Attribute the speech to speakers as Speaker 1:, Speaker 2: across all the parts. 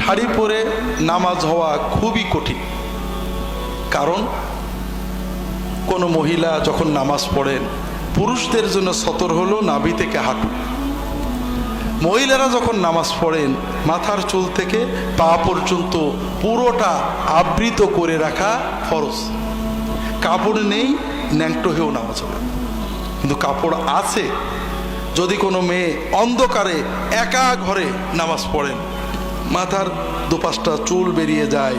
Speaker 1: শাড়ি পরে নামাজ হওয়া খুবই কঠিন। কারণ কোনো মহিলা যখন নামাজ পড়েন, পুরুষদের জন্য সতর হলো নাভি থেকে হাঁটু। মহিলারা যখন নামাজ পড়েন, মাথার চুল থেকে পা পর্যন্ত পুরোটা আবৃত করে রাখা ফরজ। কাপড় নেই, ন্যাংটো হয়েও নামাজ হবে। কিন্তু কাপড় আছে, যদি কোনো মেয়ে অন্ধকারে একা ঘরে নামাজ পড়েন, মাথার দুপাশটা চুল বেরিয়ে যায়,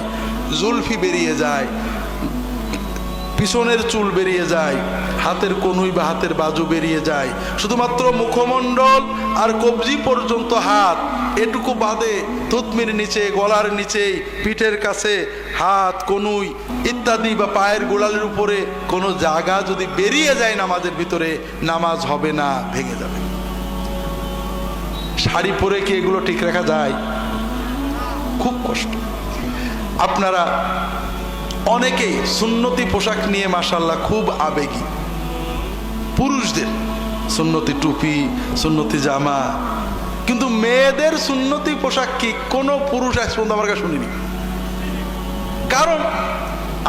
Speaker 1: জুলফি বেরিয়ে যায়, পিছনের চুল বেরিয়ে যায়, হাতের কনুই বা হাতের বাজু বেরিয়ে যায়, শুধুমাত্র মুখমণ্ডল আর কবজি পর্যন্ত হাত, এটুকু বাদে থুতনির নিচে, গলার নিচে, পিঠের কাছে হাত, কনুই ইত্যাদি বা পায়ের গোড়ালির উপরে কোনো জায়গা যদি বেরিয়ে যায় নামাজের ভিতরে, নামাজ হবে না, ভেঙে যাবে। শাড়ি পরে কি এগুলো ঠিক রাখা যায়? খুব কষ্ট। আপনারা অনেকেই সুন্নতি পোশাক নিয়ে মাশাআল্লাহ খুব আবেগী। পুরুষদের সুন্নতি টুপি, সুন্নতি জামা, কিন্তু মেয়েদের সুন্নতি পোশাক কি কোনো পুরুষ আজ পর্যন্ত আমার কাছে শুনিনি। কারণ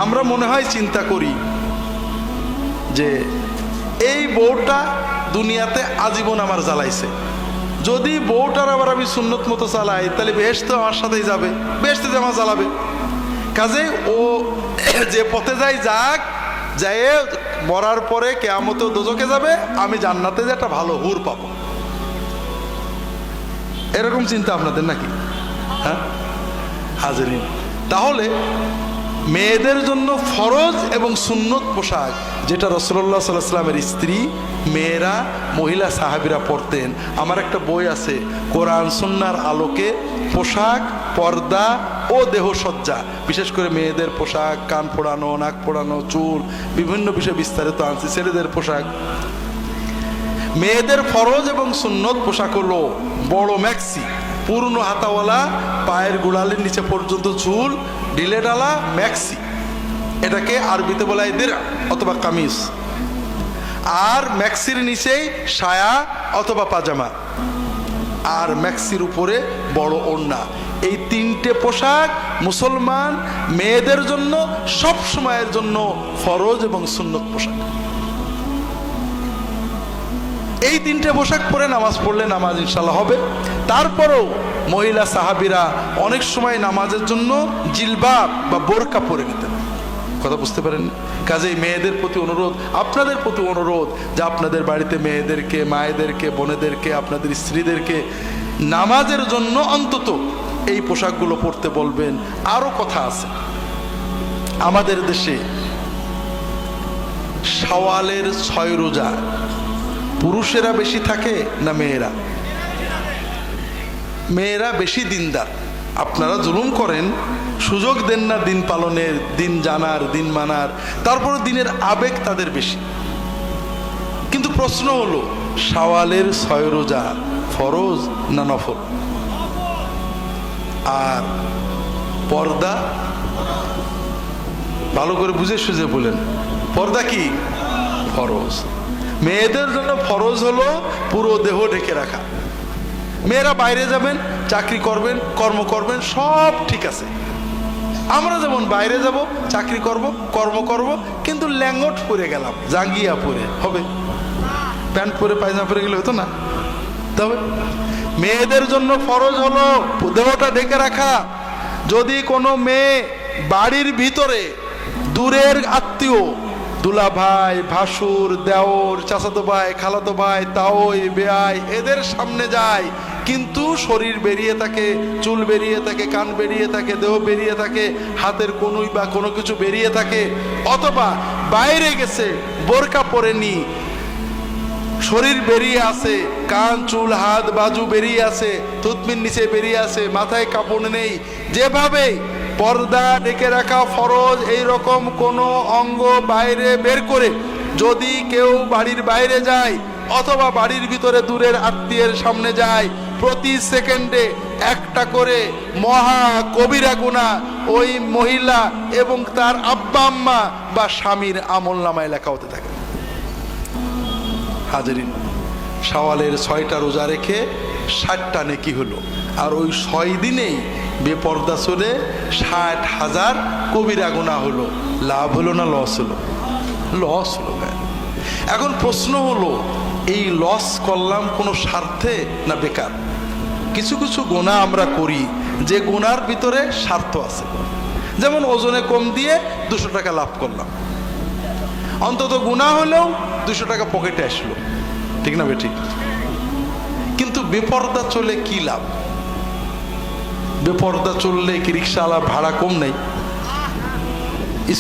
Speaker 1: আমরা মনে হয় চিন্তা করি যে এই বউটা দুনিয়াতে আজীবন আমার জ্বালাইছে, যদি বউটার আবার আমি সুন্নত মতো চালাই তাহলে বেহেশতে আমার সাথেই যাবে, বেহেশতে জামা জ্বালাবে। কাজে ও যে পথে যায় যাক, যায় মরার পরে কিয়ামতেও দোজখে যাবে, আমি জান্নাতে যে একটা ভালো হুর পাবো। এরকম চিন্তা আপনাদের নাকি? হ্যাঁ হাজেরিন, তাহলে মেয়েদের জন্য ফরজ এবং সুন্নত পোশাক, যেটা রাসূলুল্লাহ সাল্লাল্লাহু আলাইহি ওয়াসাল্লামের স্ত্রী, মেয়েরা, মহিলা সাহাবীরা পরতেন। আমার একটা বই আছে, কোরআন সুন্নাহর আলোকে পোশাক, পর্দা ও দেহসজ্জা, বিশেষ করে মেয়েদের পোশাক, কান ফোড়ানো, নাক ফোড়ানো, চুল, বিভিন্ন বিষয় বিস্তারিত আনছি। ছেলেদের পোশাক, মেয়েদের ফরজ এবং সুন্নত পোশাক হলো বড় ম্যাক্সি, পূর্ণ হাতাওয়ালা, পায়ের গোড়ালির নিচে পর্যন্ত চুল, ঢিলে ডালা ম্যাক্সি। এটাকে আরবিতে বলা হয় দিরআ অথবা কামিজ। আর ম্যাক্সির নিচেই সায়া অথবা পাজামা, আর ম্যাক্সির উপরে বড় ওড়না। এই তিনটে পোশাক মুসলমান মেয়েদের জন্য সব সময়ের জন্য ফরজ এবং সুন্নত পোশাক। এই তিনটে পোশাক পরে নামাজ পড়লে নামাজ ইনশাল্লাহ হবে। তারপরেও মহিলা সাহাবীরা অনেক সময় নামাজের জন্য জিলবাব বা বোরকা পরে নিতেন। কথা বুঝতে পারেন? কাজেই মেয়েদের প্রতি অনুরোধ, আপনাদের প্রতি অনুরোধ, যে আপনাদের বাড়িতে মেয়েদেরকে, মায়েদেরকে, বোনেদেরকে, আপনাদের স্ত্রীদেরকে নামাজের জন্য অন্তত এই পোশাকগুলো পরতে বলবেন। আরো কথা আছে, আমাদের দেশে শাওয়ালের 6 রোজা পুরুষেরা বেশি থাকে না মেয়েরা? মেয়েরা বেশি দিনদার। আপনারা জুলুম করেন, সুযোগ দেন না দিন পালনের, দিন জানার, দিন মানার, তারপরে দিনের আবেগ তাদের বেশি। কিন্তু প্রশ্ন হলো, শাওয়ালের 6 রোজা ফরজ না নফল? আর পর্দা, ভালো করে বুঝে সুঝে বলেন, পর্দা কি? ফরজ। মেয়েদের জন্য ফরজ হলো পুরো দেহ ঢেকে রাখা। মেয়েরা বাইরে যাবেন, চাকরি করবেন, কর্ম করবেন, সব ঠিক আছে। আমরা যেমন বাইরে যাব, চাকরি করব, কর্ম করব, কিন্তু ল্যাঙ্গট পরে গেলাম, জাঙ্গিয়া পরে হবে? প্যান্ট পরে পায়জামা পরে গেলে হতো না? তবে মেয়েদের জন্য ফরজ হলো দেহটা ঢেকে রাখা। যদি কোনো মেয়ে বাড়ির ভিতরে দূরের আত্মীয়, দুলা ভাই, ভাসুর, দেওর, চাচাতো ভাই, খালাতো ভাই, তাওই, বেয়াই, এদের সামনে যায়, কিন্তু শরীর বেরিয়ে থাকে, চুল বেরিয়ে থাকে, কান বেরিয়ে থাকে, দেহ বেরিয়ে থাকে, হাতের কনুই বা কোনো কিছু বেরিয়ে থাকে, অথবা বাইরে গেছে বোরকা পরেনি, শরীর বেরিয়ে আছে, কান, চুল, হাত, বাজু বেরিয়ে আছে, থুতনির নিচে বেরিয়ে আছে, মাথায় কাপড় নেই, যেভাবে পর্দা ডেকে রাখা ফরজ, এই রকম কোনো অঙ্গ বাইরে বের করে যদি কেউ বাড়ির বাইরে যায় অথবা বাড়ির ভিতরে দূরের আত্মীয়ের সামনে যায়, প্রতি সেকেন্ডে একটা করে মহা কবিরা গুনাহ ওই মহিলা এবং তার আব্বা আম্মা বা স্বামীর আমলনামায় লেখা হতে থাকে। হাজেরিন, শাওয়ালের 6টা রোজা রেখে 60টা নেকি হলো। আর ওই 6 দিনেই বেপর্দা চলে 60,000 কবিরা গুনাহ হলো, লাভ হলো না লস হলো? লস হলো। এখন প্রশ্ন হলো, এই লস করলাম কোনো স্বার্থে না বেকার? কিছু কিছু গুনাহ আমরা করি যে গুনার ভিতরে স্বার্থ আছে। যেমন ওজনে কম দিয়ে 200 টাকা লাভ করলাম, অন্তত গুনাহ হলেও 200 টাকা পকেটে আসলো, ঠিক না বেঠিক? কিন্তু বেপর্দা চলে কি লাভ? বেপর্দা চললে কি রিক্সাওয়ালা ভাড়া কম নেই?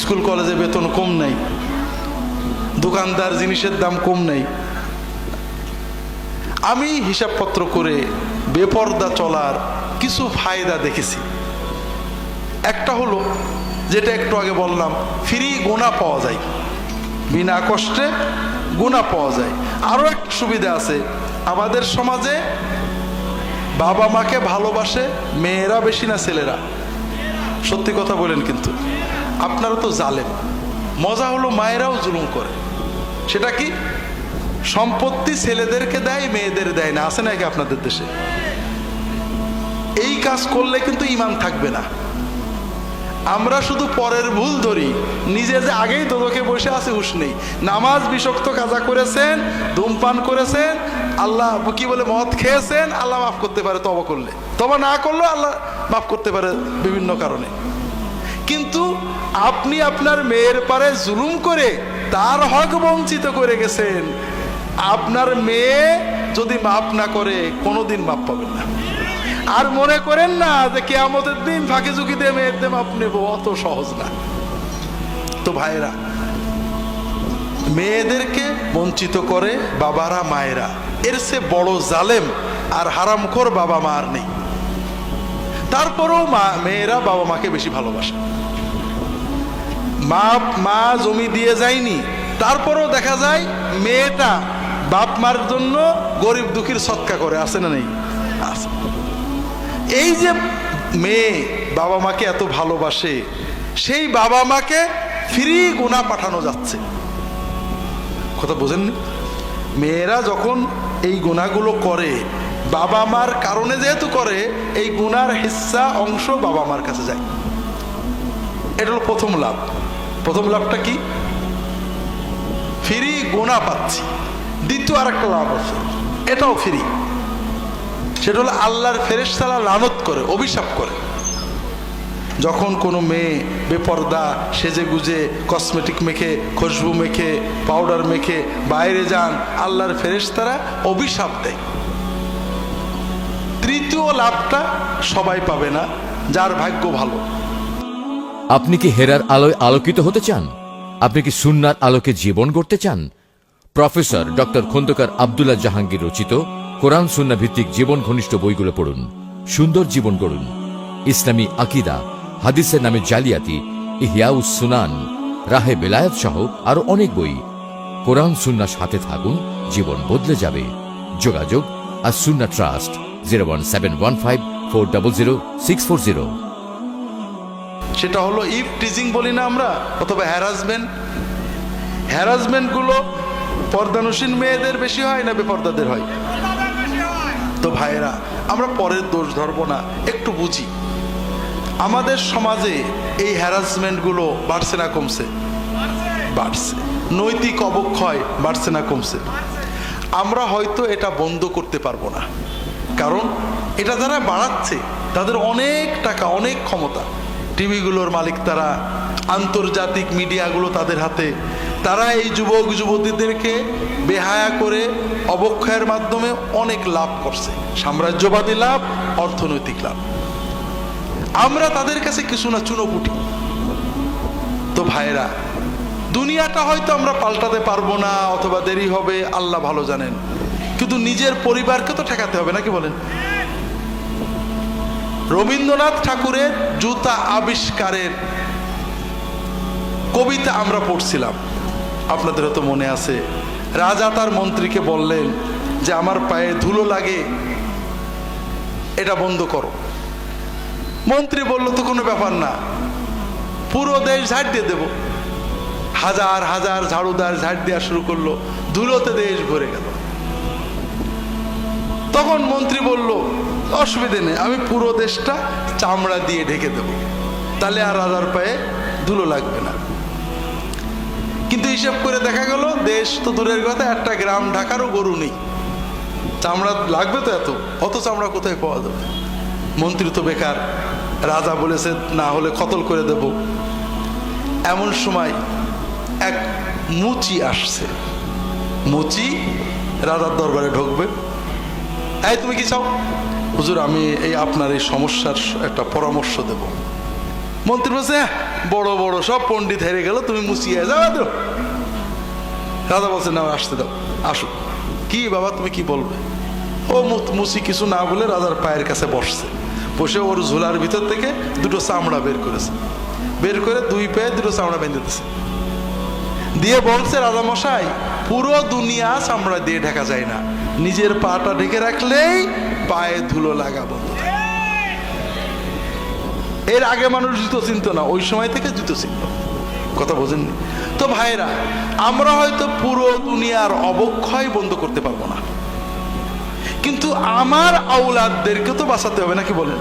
Speaker 1: স্কুল কলেজে বেতন কম নেই? দোকানদার জিনিসের দাম কম নেই? আমি হিসাবপত্র করে বেপর্দা চলার কিছু ফায়দা দেখেছি। একটা হলো, যেটা একটু আগে বললাম, ফ্রি গুনাহ পাওয়া যায়, বিনা কষ্টে গুনাহ পাওয়া যায়। আরো একটা সুবিধা আছে, আমাদের সমাজে বাবা মাকে ভালোবাসে মেয়েরা বেশি না ছেলেরা? সত্যি কথা বলেন, কিন্তু আপনারা তো জালেম। মজা হলো মায়েরাও জুলুম করে। সেটা কি? সম্পত্তি ছেলেদেরকে দেয়, মেয়েদের দেয় না। আছে নাকি আপনাদের দেশে? এই কাজ করলে কিন্তু ঈমান থাকবে না। আমরা শুধু পরের ভুল ধরি, নিজে যে আগেই দোদকে বসে আছে হুঁশ নেই। নামাজ বিশক্ত কাজা করেছেন, ধূমপান করেছেন, আল্লাহ কি বলে মদ খেয়েছেন, আল্লাহ মাফ করতে পারে তওবা করলে। তওবা না করলেও আল্লাহ মাফ করতে পারে বিভিন্ন কারণে। কিন্তু আপনি আপনার মেয়ের পারে জুলুম করে তার হক বঞ্চিত করে গেছেন। আপনার মেয়ে যদি মাফ না করে কোনোদিন মাফ পাবেন না। আর মনে করেন না যে কিয়ামতের দিন ফাঁকি ঝুঁকি দিয়ে মেয়েদের মাপ নেব, অত সহজ না। তো ভাইরা, মেয়েদেরকে বঞ্চিত করে বাবারা মায়েরা, এর চেয়ে বড় জালেম আর হারামখোর বাবা মা আর নেই। তারপরেও মেয়েরা বাবা মাকে বেশি ভালোবাসে। মা জমি দিয়ে যায়নি, তারপরেও দেখা যায় মেয়েটা বাপ মার জন্য গরিব দুঃখীর সৎকা করে। আছে না নেই? আছে। এই যে মেয়ে বাবা মাকে এত ভালোবাসে, সেই বাবা মাকে ফ্রি গুনাহ পাঠানো যাচ্ছে। কথা বোঝেননি? মেয়েরা যখন এই গুনাহগুলো করে, বাবা মার কারণে যেহেতু করে, এই গুনার হিস্সা অংশ বাবা মার কাছে যায়। এটা হলো প্রথম লাভ। প্রথম লাভটা কি? ফ্রি গুনাহ পাচ্ছি। দ্বিতীয় আর একটা লাভ আছে, এটাও ফ্রি। সেটা হলো আল্লাহর ফেরেশতারা লানত করে, অভিশাপ করে। যখন কোনো মেয়ে বেপর্দা সেজে গুজে কসমেটিক মেখে, খুশবু মেখে, পাউডার মেখে বাইরে যান, আল্লাহর ফেরেশতারা অভিশাপ দেয়। তৃতীয় লাভটা সবাই পাবে না, যার ভাগ্য ভালো।
Speaker 2: আপনি কি হেরার আলোয় আলোকিত হতে চান? আপনি কি সুন্নার আলোকে জীবন গড়তে চান? প্রফেসর ডক্টর খন্দকার আব্দুল্লাহ জাহাঙ্গীর রচিত কোরআন সুন্নাহ ভিত্তিক জীবন ঘনিষ্ঠ বইগুলো পড়ুন, সুন্দর জীবন গড়ুন। ইসলামী আকিদা, হাদিসের নামে জালিয়াতি, ইহয়াউস সুনান, রাহে বেলায়েত সহ আরো অনেক বই। কোরআন সুন্নাহর সাথে থাকুন, জীবন বদলে যাবে। যোগাযোগ as-Sunnah Trust 01715400640।
Speaker 1: সেটা হলো ইফ টিজিং বলি না আমরা, অথবা হ্যারাসমেন্ট গুলো পর্দানুসীন মেয়েদের বেশি হয় না বেপর্দাদের হয়? তো ভাইরা, আমরা পরের দোষ ধরবো না, একটু বুঝি। আমাদের সমাজে এই হ্যারাসমেন্ট গুলো বাড়ছে না কমছে? বাড়ছে। নৈতিক অবক্ষয় বাড়ছে না কমছে? আমরা হয়তো এটা বন্ধ করতে পারবো না, কারণ এটা যারা বাড়াচ্ছে তাদের অনেক টাকা, অনেক ক্ষমতা। টিভিগুলোর মালিক তারা, আন্তর্জাতিক মিডিয়াগুলো তাদের হাতে। তারা এই যুবক যুবতীদেরকে বেহায়া করে অবক্ষয়ের মাধ্যমে অনেক লাভ করছে, সাম্রাজ্যবাদী লাভ, অর্থনৈতিক লাভ। আমরা তাদের কাছে কিছু না চুনোপুটি। তো ভাইরা, দুনিয়াটা হয়তো আমরা পাল্টাতে পারবো না, অথবা দেরি হবে, আল্লাহ ভালো জানেন, কিন্তু নিজের পরিবারকে তো ঠেকাতে হবে নাকি বলেন? রবীন্দ্রনাথ ঠাকুরের জুতা আবিষ্কারের কবিতা আমরা পড়ছিলাম, আপনাদের তো মনে আছে। রাজা তার মন্ত্রীকে বললেন যে আমার পায়ে ধুলো লাগে, এটা বন্ধ করো। মন্ত্রী বলল তো কোনো ব্যাপার না, পুরো দেশ ঝাড় দিয়ে দেব। হাজার হাজার ঝাড়ুদার ঝাড় দেওয়া শুরু করলো, ধুলোতে দেশ ভরে গেল। তখন মন্ত্রী বলল, অসুবিধে নেই, আমি পুরো দেশটা চামড়া দিয়ে ঢেকে দেব, তাহলে আর রাজার পায়ে ধুলো লাগবে না। কিন্তু হিসাব করে দেখা গেল দেশ তো দূরের কথা, একটা গ্রাম ঢাকারও গরু নেই, চামড়া লাগবে তো অত চামড়া কোথায় পাওয়া যাবে? মন্ত্রী তো বেকার, রাজা বলেছে না হলে কতল করে দেব। এমন সময় এক মুচি আসছে, মুচি রাজার দরবারে ঢুকবে। এই তুমি কি চাও? হুজুর আমি এই আপনার এই সমস্যার একটা পরামর্শ দেব। মন্ত্রী বলছে, বড় বড় সব পণ্ডিত হেরে গেল, তুমি মুচিয়ে যাও তো। রাজা বলছে না, আসতে দাও, আসুক। কি বাবা তুমি কি বলবে? ও মুচি কিছু না বলে রাজার পায়ের কাছে বসছে, বসে ওর ঝোলার ভিতর থেকে দুটো চামড়া বের করেছে, বের করে দুই পায়ে দুটো চামড়া বেঁধে দিয়েছে, দিয়ে বলছে, রাজা মশাই পুরো দুনিয়া চামড়া দিয়ে ঢাকা যায় না, নিজের পাটা ঢেকে রাখলেই পায়ে ধুলো লাগাবো। এর আগে মানুষ জুতো চিনত না, ওই সময় থেকে জুতো চিনত। কথা বোঝেননি তো ভাইরা? আমরা হয়তো পুরো দুনিয়ার অবক্ষয় বন্ধ করতে পারবো না, কিন্তু আমার আওলাদদেরকে তো বাঁচাতে হবে নাকি বলেন?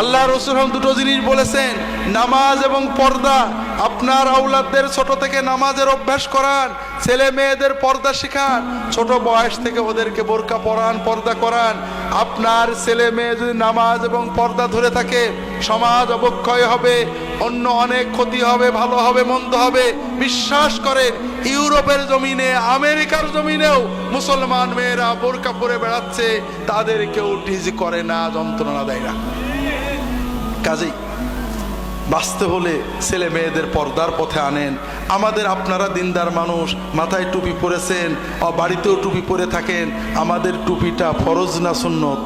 Speaker 1: আল্লাহ রাসূল দুটো জিনিস বলেছেন, নামাজ এবং পর্দা। আপনার আওলাদদের ছোট থেকে নামাজের অভ্যাস করান, ছেলে মেয়েদের পর্দা শেখান, ছোট বয়স থেকে ওদেরকে বোরকা পরান, পর্দা করান। আপনার ছেলে মেয়ে যদি নামাজ এবং পর্দা ধরে থাকে, সমাজ অবক্ষয় হবে, অন্য অনেক ক্ষতি হবে, ভালো হবে, মন্দ হবে। বিশ্বাস করেন, ইউরোপের জমিনে, আমেরিকার জমিনেও মুসলমান মেয়েরা বোরকা পরে বেড়াচ্ছে, তাদের কেউ টিজ করে না, যন্ত্রণা দেয় না। কাজেই বাঁচতে হলে ছেলে মেয়েদের পর্দার পথে আনেন। আমাদের আপনারা দিনদার মানুষ, মাথায় টুপি পরেছেন, বাড়িতেও টুপি পরে থাকেন, আমাদের টুপিটা ফরজ না সুন্নত?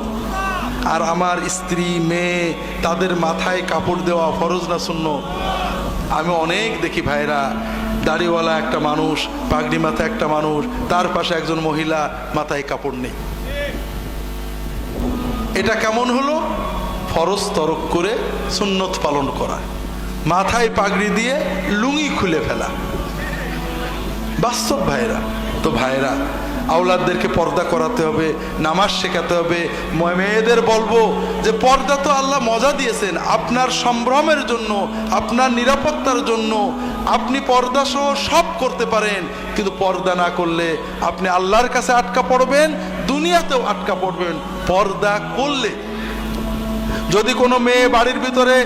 Speaker 1: আর আমার স্ত্রী মেয়ে তাদের মাথায় কাপড় দেওয়া ফরজ না সুন্নত? আমি অনেক দেখি ভাইরা, দাড়িওয়ালা একটা মানুষ, পাগড়ি মাথায় একটা মানুষ, তার পাশে একজন মহিলা, মাথায় কাপড় নেই। এটা কেমন হলো? ফরজ তরক করে সুন্নত পালন করা, মাথায় পাগড়ি দিয়ে লুঙ্গি খুলে ফেলা। বাস্তব ভাইরা। তো ভাইরা, আওলাদদেরকে পর্দা করাতে হবে, নামাজ শেখাতে হবে। মেয়েদের বলবো যে পর্দা তো আল্লাহ মজা দিয়েছেন আপনার সম্ভ্রমের জন্য, আপনার নিরাপত্তার জন্য। আপনি পর্দা সহ সব করতে পারেন, কিন্তু পর্দা না করলে আপনি আল্লাহর কাছে আটকা পড়বেন, দুনিয়াতেও আটকা পড়বেন। পর্দা করলে যদি কোনো মেয়ে বাড়ির ভিতরে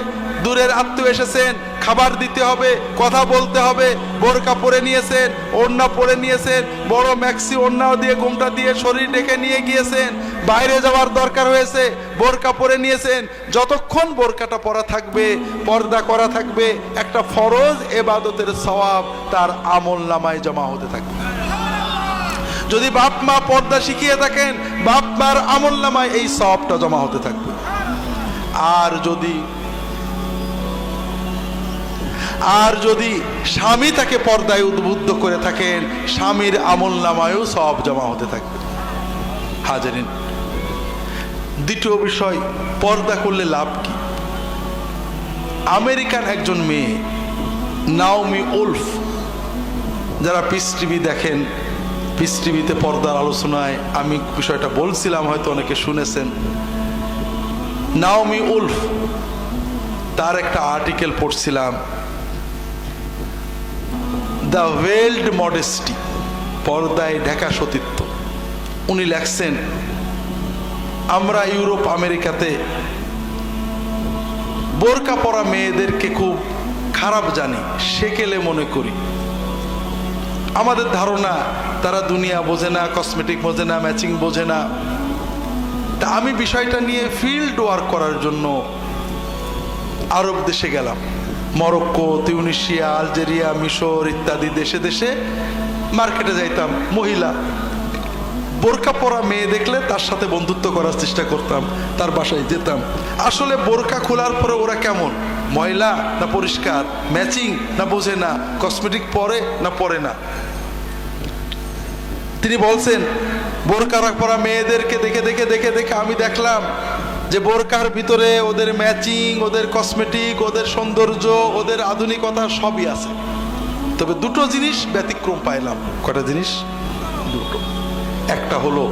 Speaker 1: দূরের আত্মীয় এসেছেন, খাবার দিতে হবে, কথা বলতে হবে, বোরকা পরে নিয়েছেন, ওড়না পরে নিয়েছেন, বড় ম্যাক্সি ওড়না দিয়ে ঘোমটা দিয়ে শরীর ঢেকে নিয়ে গিয়েছেন, বাইরে যাওয়ার দরকার হয়েছে, বোরকা পরে নিয়েছেন, যতক্ষণ বোরকাটা পরা থাকবে, পর্দা করা থাকবে, একটা ফরজ ইবাদতের সওয়াব তার আমল নামায় জমা হতে থাকবে। যদি বাপ মা পর্দা শিখিয়ে থাকেন, বাপ মার আমল নামায় এই সওয়াবটা জমা হতে থাকবে। আর যদি স্বামী তাকে পর্দায় উদ্বুদ্ধ করে থাকেন, স্বামীর আমল নামায়ও সব জমা হতে থাকবে। হাজারিন, দ্বিতীয় বিষয়, পর্দা করলে লাভ কি? আমেরিকান একজন মেয়ে নাওমি ওলফ, যারা পিস টিভি দেখেন, পিস টিভিতে পর্দার আলোচনায় আমি বিষয়টা বলছিলাম, হয়তো অনেকে শুনেছেন। নাওমি ওলফ, তার একটা আর্টিকেল পড়ছিলাম, দ্য ওয়েল্ড মডেস্টি, পর্দায় ঢাকা সতীত্ব। উনি লেখছেন, আমরা ইউরোপ আমেরিকাতে বোরকা পরা মেয়েদেরকে খুব খারাপ জানি, সেকেলে মনে করি। আমাদের ধারণা তারা দুনিয়া বোঝে না, কসমেটিক বোঝে না, ম্যাচিং বোঝে না। তা আমি বিষয়টা নিয়ে ফিল্ড ওয়ার্ক করার জন্য আরব দেশে গেলাম, মরক্কো, তিউনিসিয়া, আলজেরিয়া, মিশর ইত্যাদি দেশে দেশে মার্কেটে যাইতাম। মহিলা বোরকা পরা মেয়ে দেখলে তার সাথে বন্ধুত্ব করার চেষ্টা করতাম, তার বাসায় যেতাম। আসলে বোরকা খোলার পরে ওরা কেমন, ময়লা না পরিষ্কার, ম্যাচিং না বোঝে না, কসমেটিক পরে না পরে না। তিনি বলছেন, বোরকা পরা মেয়েদেরকে দেখে দেখে দেখে দেখে আমি দেখলাম যে বোরকার ভিতরে ওদের ম্যাচিং, ওদের কসমেটিক, ওদের সৌন্দর্য, ওদের আধুনিকতা সবই আছে। তবে দুটো জিনিস ব্যতিক্রম পাইলাম। কটা জিনিস? দুটো। একটা হলো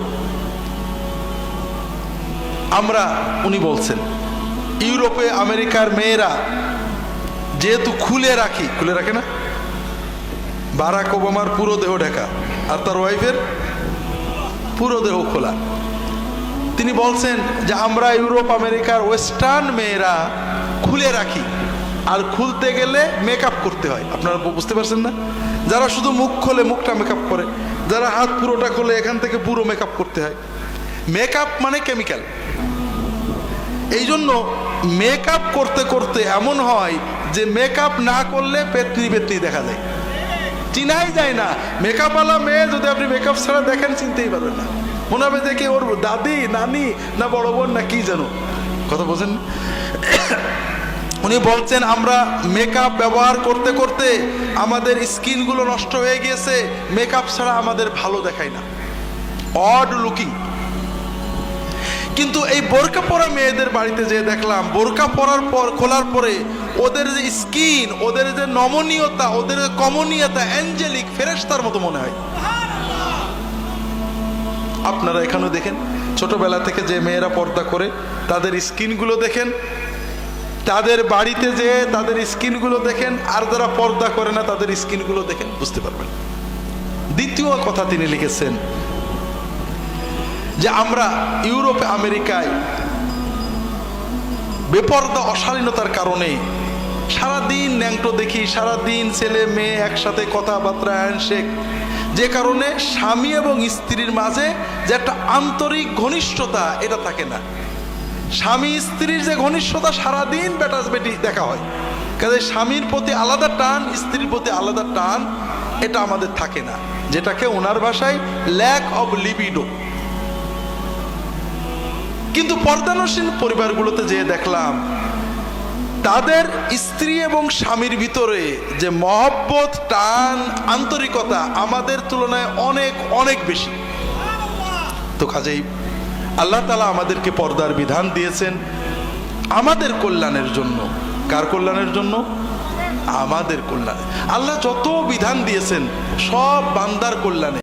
Speaker 1: আমরা, উনি বলছেন ইউরোপে আমেরিকার মেয়েরা যেহেতু খুলে রাখে না, বারাক ওবামার পুরো দেহ ঢাকা আর তার ওয়াইফের পুরো দেহ খোলা। তিনি বলছেন যে আমরা ইউরোপ আমেরিকার ওয়েস্টার্ন মেয়েরা খুলে রাখি, আর খুলতে গেলে মেকআপ করতে হয়। আপনারা বুঝতে পারছেন না? যারা শুধু মুখ খোলে মুখটা মেকআপ করে, যারা হাত পুরোটা খোলে এখান থেকে পুরো মেকআপ করতে হয়। মেকআপ মানে কেমিক্যাল। এই জন্য মেকআপ করতে করতে এমন হয় যে মেকআপ না করলে পেতনি পেতনি দেখা যায়, চিনাই যায় না। মেকআপওয়ালা মেয়ে যদি আপনি মেকআপ ছাড়া দেখেন চিনতেই পারবেন না, মনে হবে দেখে ওর দাদি নানি না বড় বোন না কি যেন। কথা বোঝেন? উনি বলছেন আমরা মেকআপ ব্যবহার করতে করতে আমাদের স্কিনগুলো নষ্ট হয়ে গিয়েছে, মেকআপ ছাড়া আমাদের ভালো দেখায় না, অড লুকিং। কিন্তু এই বোরকা পরা মেয়েদের বাড়িতে যে দেখলাম, বোরকা পরার পর খোলার পরে ওদের যে স্কিন, ওদের যে নমনীয়তা, ওদের যে কমনীয়তা অ্যাঞ্জেলিক ফেরেশতার মতো মনে হয়। আপনারা এখানেও দেখেন ছোটবেলা থেকে যে মেয়েরা পর্দা করে তাদের স্কিনগুলো দেখেন, তাদের বাড়িতে যে তাদের স্কিনগুলো দেখেন, আর যারা পর্দা করে না তাদের স্কিনগুলো দেখেন, বুঝতে পারবেন। দ্বিতীয় কথা তিনি লিখেছেন যে আমরা ইউরোপে আমেরিকায় বেপর্দা অশালীনতার কারণে সারাদিন ন্যাংটো দেখি, সারাদিন ছেলে মেয়ে একসাথে কথাবার্তা হ্যান্ডশেক, যে কারণে স্বামী এবং স্ত্রীর মাঝে যে একটা আন্তরিক ঘনিষ্ঠতা এটা থাকে না। স্বামী স্ত্রীর যে ঘনিষ্ঠতা সারাদিন বেটাস বেটি দেখা হয়, কাজে স্বামীর প্রতি আলাদা টান, স্ত্রীর প্রতি আলাদা টান, এটা আমাদের থাকে না, যেটাকে ওনার ভাষায় ল্যাক অব লিবিডো। কিন্তু পর্দানসীন পরিবারগুলোতে যে দেখলাম তাদের স্ত্রী এবং স্বামীর ভিতরে যে মহব্বত, টান, আন্তরিকতা আমাদের তুলনায় অনেক অনেক বেশি। তো কাজেই আল্লাহ তাআলা আমাদেরকে পর্দার বিধান দিয়েছেন আমাদের কল্যাণের জন্য। কার কল্যাণের জন্য? আমাদের কল্যাণে। আল্লাহ যত বিধান দিয়েছেন সব বান্দার কল্যাণে।